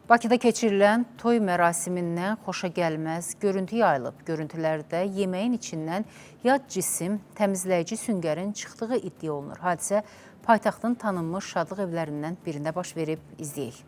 Bakıda keçirilən toy mərasimindən xoşagəlməz görüntü yayılıb. Görüntülərdə yeməyin içindən yad cisim, təmizləyici süngərin çıxdığı iddia olunur. Hadisə paytaxtın tanınmış şadlıq evlərindən birində baş verib, izləyək.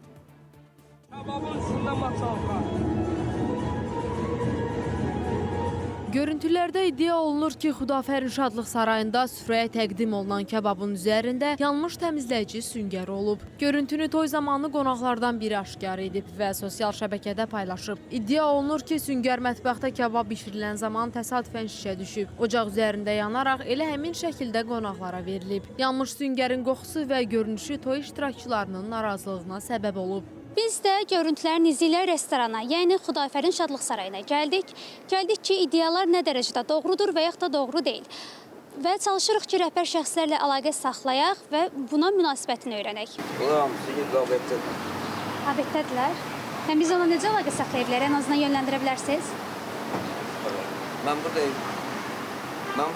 Görüntülərdə iddia olunur ki, Xudafərin Şadlıq Sarayında süfrəyə təqdim olunan kebabın üzərində yanmış təmizləyici süngər olub. Görüntünü toy zamanı qonaqlardan biri aşkar edib və sosial şəbəkədə paylaşıb. İddia olunur ki, süngər mətbəxdə kebab bişirilən zaman təsadüfən şişə düşüb. Ocaq üzərində yanaraq elə həmin şəkildə qonaqlara verilib. Yanmış süngərin qoxusu və görünüşü toy iştirakçılarının narazılığına səbəb olub. Biz də görüntülərin izi ilə restorana, yəni Xudafərin Şadlıq Sarayına gəldik. Gəldik ki, iddialar nə dərəcədə doğrudur və yaxud da doğru deyil. Və çalışırıq ki, rəhbər şəxslərlə əlaqə saxlayaq və buna münasibətini öyrənək. Bunlar hamısı ki, qabətdədir. Qabətdədirlər. Yəni, biz ona necə əlaqə saxlaya bilərik, en azından yönləndirə bilərsiniz? Mən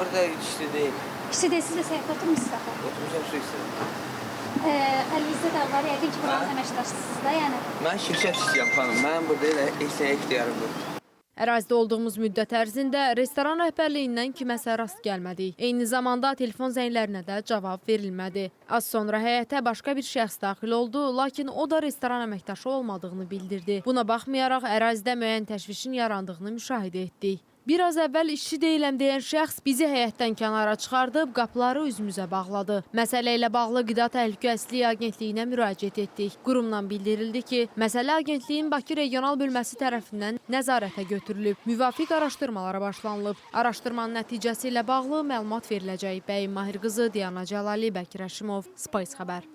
burada işçi deyim. İşçi deyil, siz də səhətdə oturmuşsunuz axı. Oturmuşam su istəyirəm. Əlinizdə də var, yəqin ki, buranın əməkdaşısınız da, yəni. Mən şirkət işləyəm xanım. Mənim burada elə ixtiyarım yoxdur. Ərazidə olduğumuz müddət ərzində restoran rəhbərliyindən kiməsə rast gəlmədik. Eyni zamanda telefon zənglərinə də cavab verilmədi. Az sonra həyətə başqa bir şəxs daxil oldu, lakin o da restoran əməkdaşı olmadığını bildirdi. Buna baxmayaraq ərazidə müəyyən təşvişin yarandığını müşahidə etdik. Biraz əvvəl işçi deyiləm deyən şəxs bizi həyətdən kənara çıxardıb, qapıları üzümüzə bağladı. Məsələ ilə bağlı Qida Təhlükəsizliyi Agentliyinə müraciət etdik. Qurumdan bildirildi ki, məsələ agentliyin Bakı regional bölməsi tərəfindən nəzarətə götürülüb. Müvafiq araşdırmalara başlanılıb. Araşdırmanın nəticəsi ilə bağlı məlumat veriləcək. Bəyim Mahir qızı, Diana Cəlali, Bəkir Həşimov, Spice xəbər.